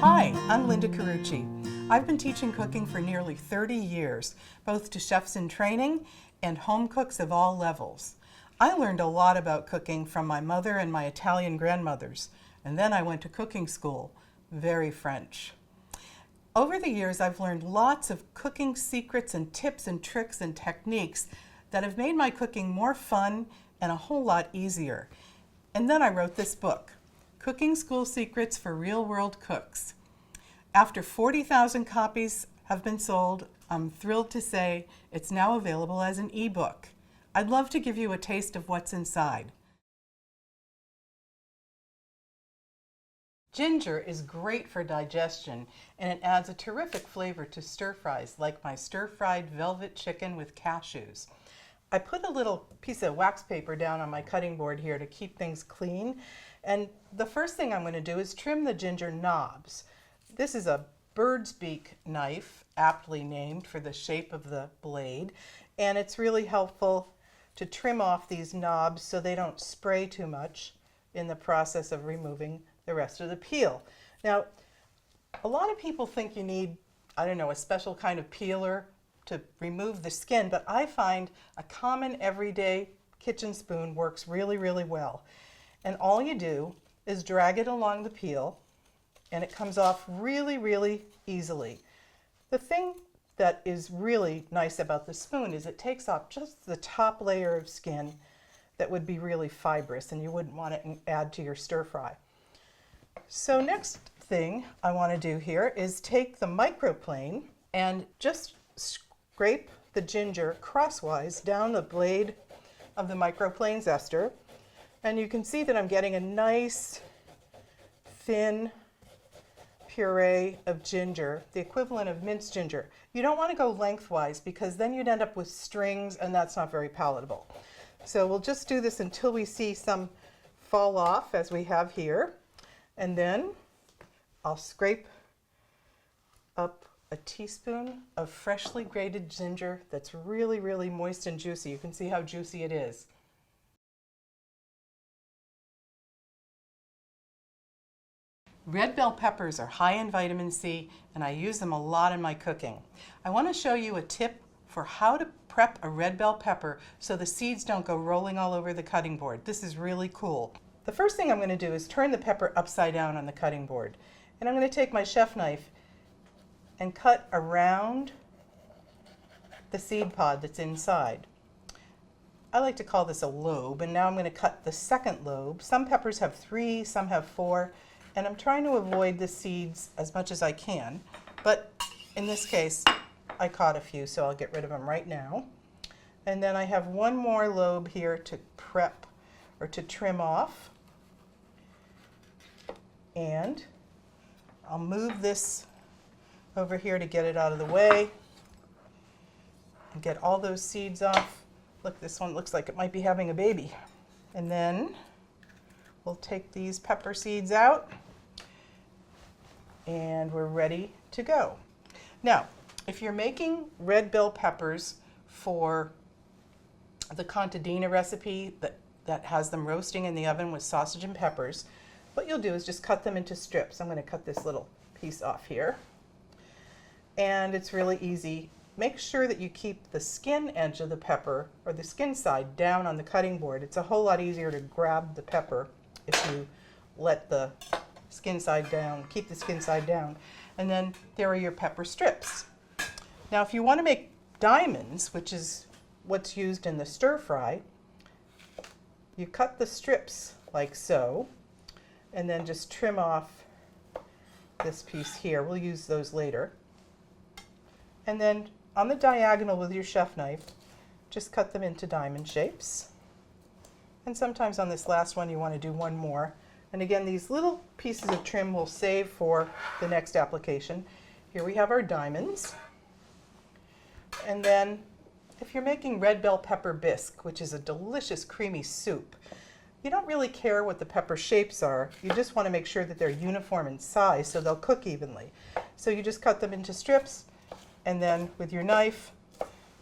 Hi, I'm Linda Carucci. I've been teaching cooking for nearly 30 years, both to chefs in training and home cooks of all levels. I learned a lot about cooking from my mother and my Italian grandmothers, and then I went to cooking school, very French. Over the years, I've learned lots of cooking secrets and tips and tricks and techniques that have made my cooking more fun and a whole lot easier. And then I wrote this book, Cooking School Secrets for Real-World Cooks. After 40,000 copies have been sold, I'm thrilled to say it's now available as an ebook. I'd love to give you a taste of what's inside. Ginger is great for digestion, and it adds a terrific flavor to stir fries, like my stir-fried velvet chicken with cashews. I put a little piece of wax paper down on my cutting board here to keep things clean. And the first thing I'm going to do is trim the ginger knobs. This is a bird's beak knife, aptly named for the shape of the blade. And it's really helpful to trim off these knobs so they don't spray too much in the process of removing the rest of the peel. Now, a lot of people think you need, a special kind of peeler to remove the skin, but I find a common everyday kitchen spoon works really, really well. And all you do is drag it along the peel, and it comes off really, really easily. The thing that is really nice about the spoon is it takes off just the top layer of skin that would be really fibrous, and you wouldn't want to add to your stir fry. So next thing I want to do here is take the microplane and just scrape the ginger crosswise down the blade of the microplane zester. And you can see that I'm getting a nice thin puree of ginger, the equivalent of minced ginger. You don't want to go lengthwise because then you'd end up with strings, and that's not very palatable. So we'll just do this until we see some fall off, as we have here. And then I'll scrape up a teaspoon of freshly grated ginger that's really, really moist and juicy. You can see how juicy it is. Red bell peppers are high in vitamin C, and I use them a lot in my cooking. I want to show you a tip for how to prep a red bell pepper so the seeds don't go rolling all over the cutting board. This is really cool. The first thing I'm going to do is turn the pepper upside down on the cutting board. And I'm going to take my chef knife and cut around the seed pod that's inside. I like to call this a lobe, and now I'm going to cut the second lobe. Some peppers have 3, some have 4. And I'm trying to avoid the seeds as much as I can, but in this case, I caught a few, so I'll get rid of them right now. And then I have one more lobe here to prep or to trim off. And I'll move this over here to get it out of the way and get all those seeds off. Look, this one looks like it might be having a baby. And then we'll take these pepper seeds out, and we're ready to go. Now, if you're making red bell peppers for the contadina recipe that has them roasting in the oven with sausage and peppers, what you'll do is just cut them into strips. I'm going to cut this little piece off here. And it's really easy. Make sure that you keep the skin edge of the pepper, or the skin side, down on the cutting board. It's a whole lot easier to grab the pepper if you let the skin side down, keep the skin side down. And then there are your pepper strips. Now if you want to make diamonds, which is what's used in the stir fry, you cut the strips like so, and then just trim off this piece here. We'll use those later. And then on the diagonal with your chef knife, just cut them into diamond shapes. And sometimes on this last one you want to do one more. And again, these little pieces of trim we'll save for the next application. Here we have our diamonds. And then if you're making red bell pepper bisque, which is a delicious creamy soup, you don't really care what the pepper shapes are. You just want to make sure that they're uniform in size so they'll cook evenly. So you just cut them into strips, and then with your knife,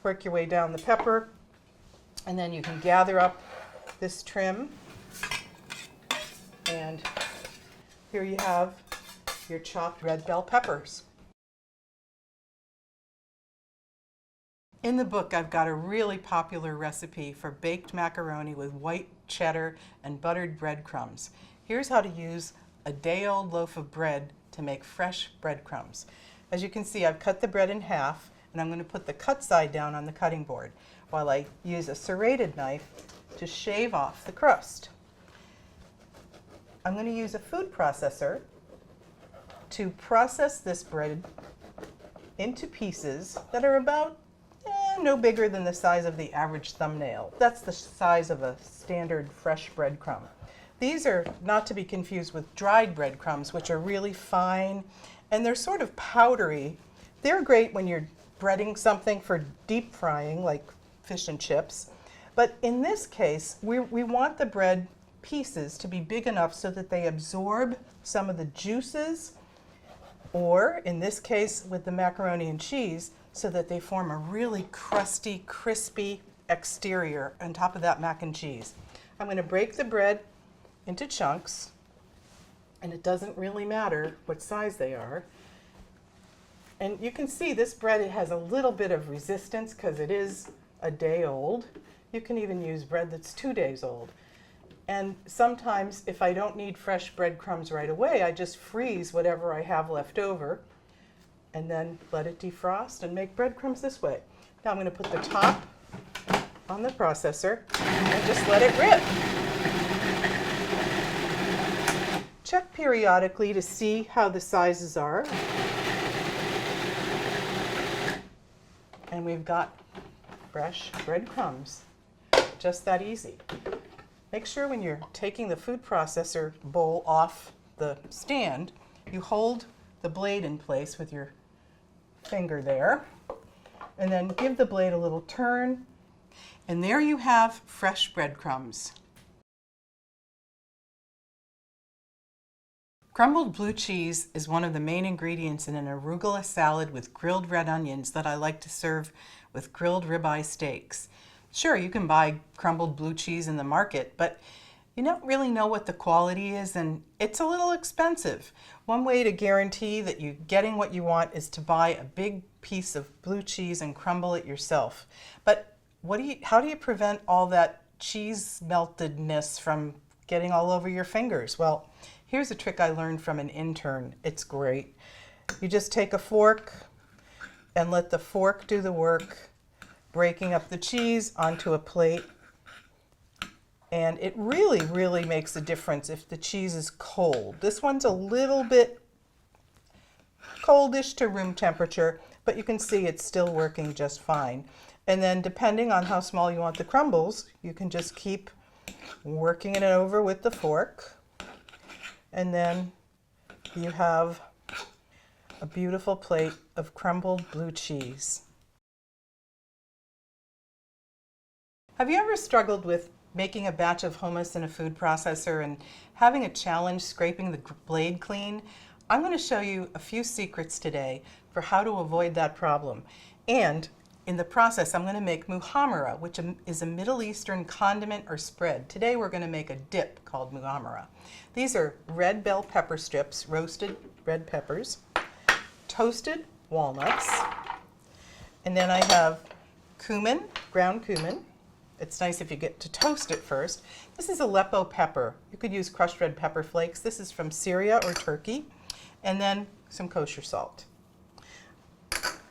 work your way down the pepper, and then you can gather up this trim. And here you have your chopped red bell peppers. In the book, I've got a really popular recipe for baked macaroni with white cheddar and buttered breadcrumbs. Here's how to use a day-old loaf of bread to make fresh breadcrumbs. As you can see, I've cut the bread in half, and I'm going to put the cut side down on the cutting board while I use a serrated knife to shave off the crust. I'm going to use a food processor to process this bread into pieces that are about no bigger than the size of the average thumbnail. That's the size of a standard fresh breadcrumb. These are not to be confused with dried breadcrumbs, which are really fine and they're sort of powdery. They're great when you're breading something for deep frying, like fish and chips. But in this case, we want the bread pieces to be big enough so that they absorb some of the juices, or in this case with the macaroni and cheese, so that they form a really crusty, crispy exterior on top of that mac and cheese. I'm going to break the bread into chunks, and it doesn't really matter what size they are. And you can see this bread, it has a little bit of resistance because it is a day old. You can even use bread that's 2 days old. And sometimes if I don't need fresh breadcrumbs right away, I just freeze whatever I have left over and then let it defrost and make breadcrumbs this way. Now I'm going to put the top on the processor and just let it rip. Check periodically to see how the sizes are. And we've got fresh breadcrumbs. Just that easy. Make sure when you're taking the food processor bowl off the stand, you hold the blade in place with your finger there, and then give the blade a little turn, and there you have fresh breadcrumbs. Crumbled blue cheese is one of the main ingredients in an arugula salad with grilled red onions that I like to serve with grilled ribeye steaks. Sure, you can buy crumbled blue cheese in the market, but you don't really know what the quality is, and it's a little expensive. One way to guarantee that you're getting what you want is to buy a big piece of blue cheese and crumble it yourself. But how do you prevent all that cheese meltedness from getting all over your fingers? Well, here's a trick I learned from an intern. It's great. You just take a fork and let the fork do the work, breaking up the cheese onto a plate. And it really, really makes a difference if the cheese is cold. This one's a little bit coldish to room temperature, but you can see it's still working just fine. And then depending on how small you want the crumbles, you can just keep working it over with the fork. And then you have a beautiful plate of crumbled blue cheese. Have you ever struggled with making a batch of hummus in a food processor and having a challenge scraping the blade clean? I'm going to show you a few secrets today for how to avoid that problem. And in the process, I'm going to make muhammara, which is a Middle Eastern condiment or spread. Today we're going to make a dip called muhammara. These are red bell pepper strips, roasted red peppers, toasted walnuts, and then I have cumin, ground cumin. It's nice if you get to toast it first. This is Aleppo pepper. You could use crushed red pepper flakes. This is from Syria or Turkey. And then some kosher salt.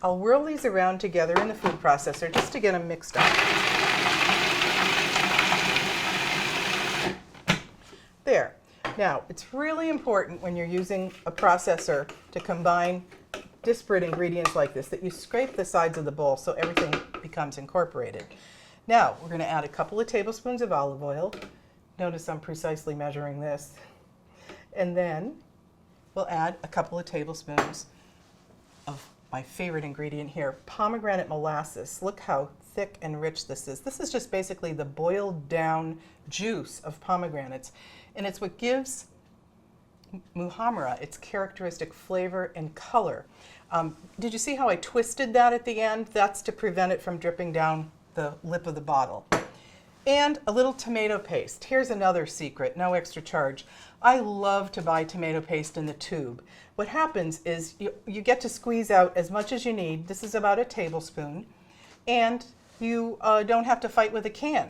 I'll whirl these around together in the food processor just to get them mixed up. There. Now, it's really important when you're using a processor to combine disparate ingredients like this that you scrape the sides of the bowl so everything becomes incorporated. Now, we're going to add a couple of tablespoons of olive oil. Notice I'm precisely measuring this. And then we'll add a couple of tablespoons of my favorite ingredient here, pomegranate molasses. Look how thick and rich this is. This is just basically the boiled down juice of pomegranates. And it's what gives muhammara its characteristic flavor and color. Did you see how I twisted that at the end? That's to prevent it from dripping down the lip of the bottle. and a little tomato paste. Here's another secret, no extra charge. I love to buy tomato paste in the tube. What happens is you get to squeeze out as much as you need. This is about a tablespoon, and you don't have to fight with a can.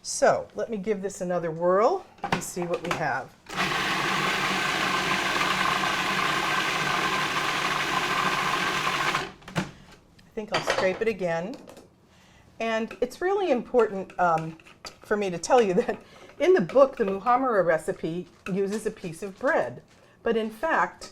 So let me give this another whirl and see what we have. I think I'll scrape it again. And it's really important for me to tell you that in the book, the muhammara recipe uses a piece of bread. But in fact,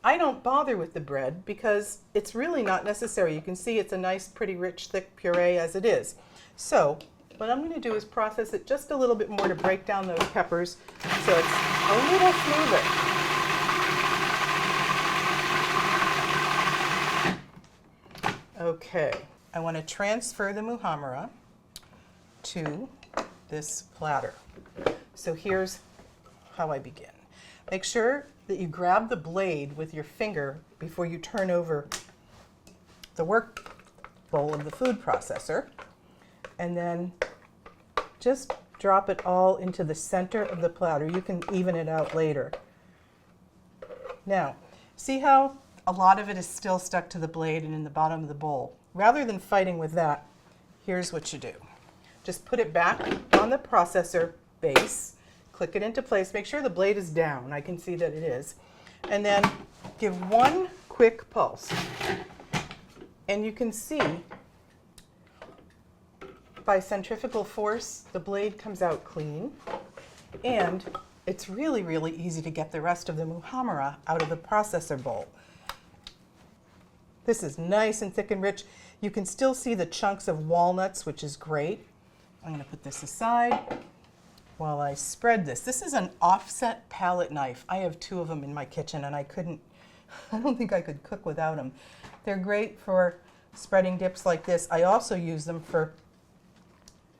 I don't bother with the bread because it's really not necessary. You can see it's a nice, pretty rich, thick puree as it is. So what I'm going to do is process it just a little bit more to break down those peppers so it's a little smoother. Okay, I want to transfer the muhammara to this platter. So here's how I begin. Make sure that you grab the blade with your finger before you turn over the work bowl of the food processor, and then just drop it all into the center of the platter. You can even it out later. Now, see how a lot of it is still stuck to the blade and in the bottom of the bowl? Rather than fighting with that, here's what you do. Just put it back on the processor base, click it into place, make sure the blade is down, I can see that it is, and then give one quick pulse. And you can see by centrifugal force, the blade comes out clean, and it's really, really easy to get the rest of the muhammara out of the processor bowl. This is nice and thick and rich. You can still see the chunks of walnuts, which is great. I'm going to put this aside while I spread this. This is an offset palette knife. I have two of them in my kitchen, and I don't think I could cook without them. They're great for spreading dips like this. I also use them for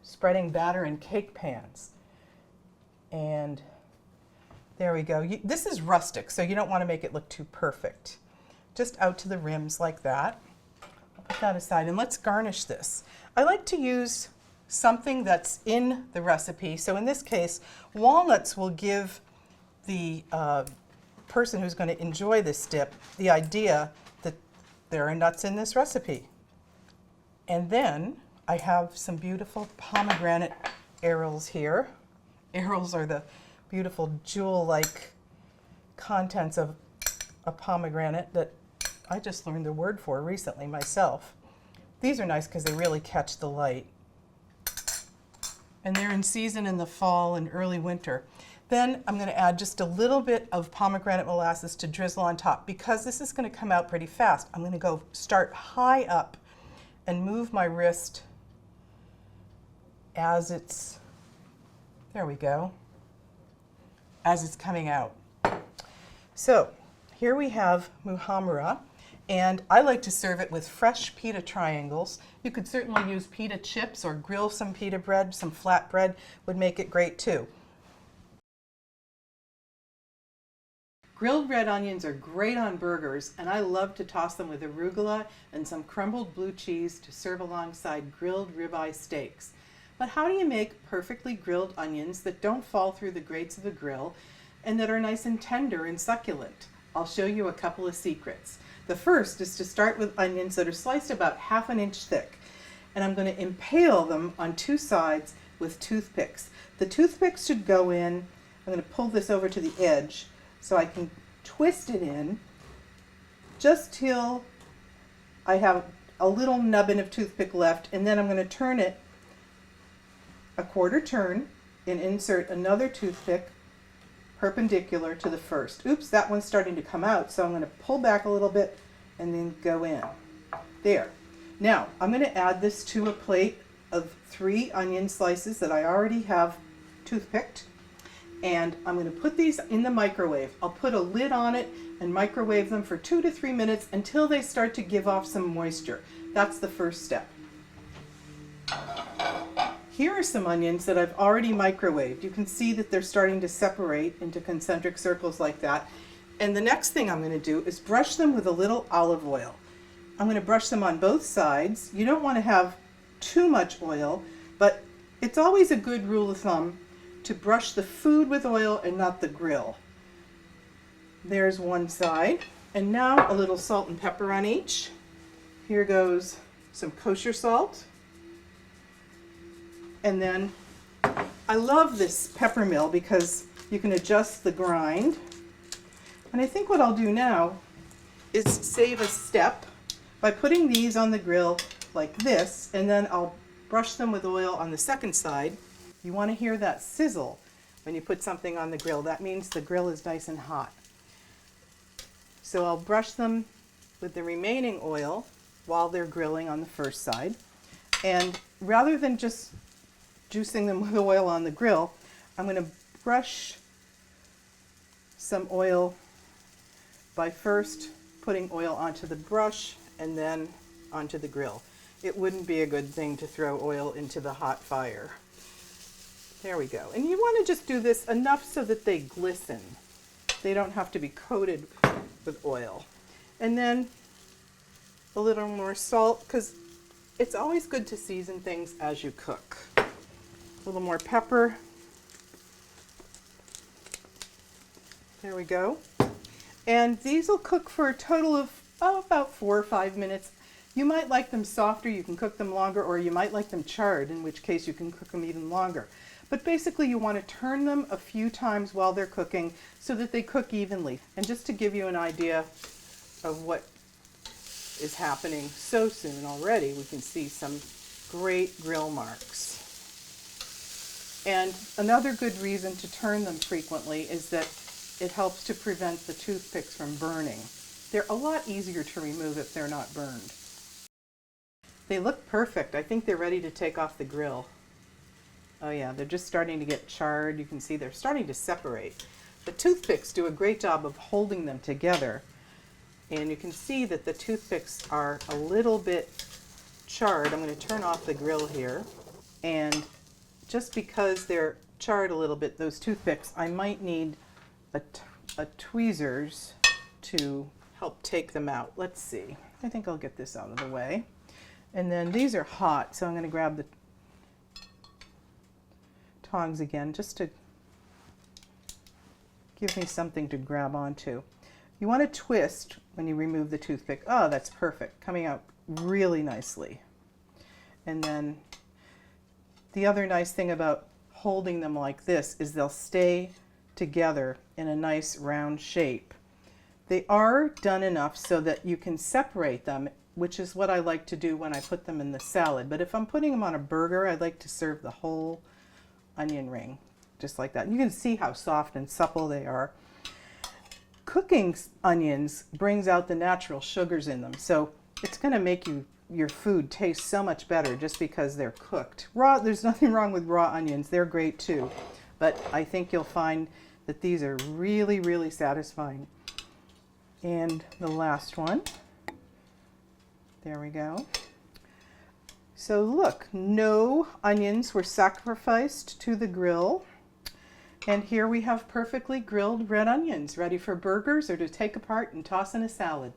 spreading batter in cake pans. And there we go. This is rustic, so you don't want to make it look too perfect. Just out to the rims like that. I'll put that aside, and let's garnish this. I like to use something that's in the recipe. So in this case, walnuts will give the person who's going to enjoy this dip the idea that there are nuts in this recipe. And then I have some beautiful pomegranate arils here. Arils are the beautiful jewel-like contents of a pomegranate that I just learned the word for recently myself. These are nice because they really catch the light. And they're in season in the fall and early winter. Then I'm going to add just a little bit of pomegranate molasses to drizzle on top. Because this is going to come out pretty fast, I'm going to start high up and move my wrist as it's, there we go, as it's coming out. So here we have muhammara, and I like to serve it with fresh pita triangles. You could certainly use pita chips or grill some pita bread. Some flat bread would make it great too. Grilled red onions are great on burgers, and I love to toss them with arugula and some crumbled blue cheese to serve alongside grilled ribeye steaks. But how do you make perfectly grilled onions that don't fall through the grates of the grill and that are nice and tender and succulent? I'll show you a couple of secrets. The first is to start with onions that are sliced about 1/2 inch thick, and I'm going to impale them on two sides with toothpicks. The toothpicks should go in. I'm going to pull this over to the edge so I can twist it in just till I have a little nubbin of toothpick left, and then I'm going to turn it a 1/4 turn and insert another toothpick perpendicular to the first. Oops, that one's starting to come out, so I'm going to pull back a little bit and then go in. There. Now, I'm going to add this to a plate of 3 onion slices that I already have toothpicked, and I'm going to put these in the microwave. I'll put a lid on it and microwave them for 2 to 3 minutes until they start to give off some moisture. That's the first step. Here are some onions that I've already microwaved. You can see that they're starting to separate into concentric circles like that. And the next thing I'm going to do is brush them with a little olive oil. I'm going to brush them on both sides. You don't want to have too much oil, but It's always a good rule of thumb to brush the food with oil and not the grill. There's one side. And now a little salt and pepper on each. Here goes some kosher salt. And then I love this pepper mill because you can adjust the grind. And I think what I'll do now is save a step by putting these on the grill like this, and then I'll brush them with oil on the second side. You want to hear that sizzle when you put something on the grill. That means the grill is nice and hot. So I'll brush them with the remaining oil while they're grilling on the first side. And rather than just juicing them with oil on the grill, I'm going to brush some oil by first putting oil onto the brush and then onto the grill. It wouldn't be a good thing to throw oil into the hot fire. There we go. And you want to just do this enough so that they glisten. They don't have to be coated with oil. And then a little more salt, because it's always good to season things as you cook. A little more pepper. There we go. And these will cook for a total of about 4 or 5 minutes. You might like them softer, you can cook them longer, or you might like them charred, in which case you can cook them even longer. But basically you want to turn them a few times while they're cooking so that they cook evenly. And just to give you an idea of what is happening so soon already, we can see some great grill marks. And another good reason to turn them frequently is that it helps to prevent the toothpicks from burning. They're a lot easier to remove if they're not burned. They look perfect. I think they're ready to take off the grill. Oh yeah, they're just starting to get charred. You can see they're starting to separate. The toothpicks do a great job of holding them together. And you can see that the toothpicks are a little bit charred. I'm going to turn off the grill here. And just because they're charred a little bit, those toothpicks, I might need a tweezers to help take them out. Let's see. I think I'll get this out of the way. And then these are hot, so I'm going to grab the tongs again just to give me something to grab onto. You want to twist when you remove the toothpick. Oh, that's perfect. Coming out really nicely. And then the other nice thing about holding them like this is they'll stay together in a nice round shape. They are done enough so that you can separate them, which is what I like to do when I put them in the salad. But if I'm putting them on a burger, I like to serve the whole onion ring, just like that. You can see how soft and supple they are. Cooking onions brings out the natural sugars in them, so it's going to make your food taste so much better just because they're cooked. Raw, there's nothing wrong with raw onions. They're great too. But I think you'll find that these are really, really satisfying. And the last one. There we go. So look, no onions were sacrificed to the grill. And here we have perfectly grilled red onions ready for burgers or to take apart and toss in a salad.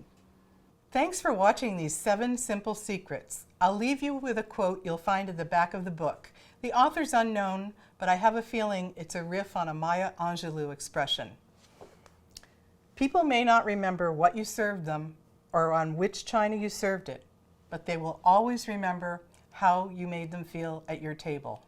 Thanks for watching these 7 simple secrets. I'll leave you with a quote you'll find at the back of the book. The author's unknown, but I have a feeling it's a riff on a Maya Angelou expression. People may not remember what you served them or on which china you served it, but they will always remember how you made them feel at your table.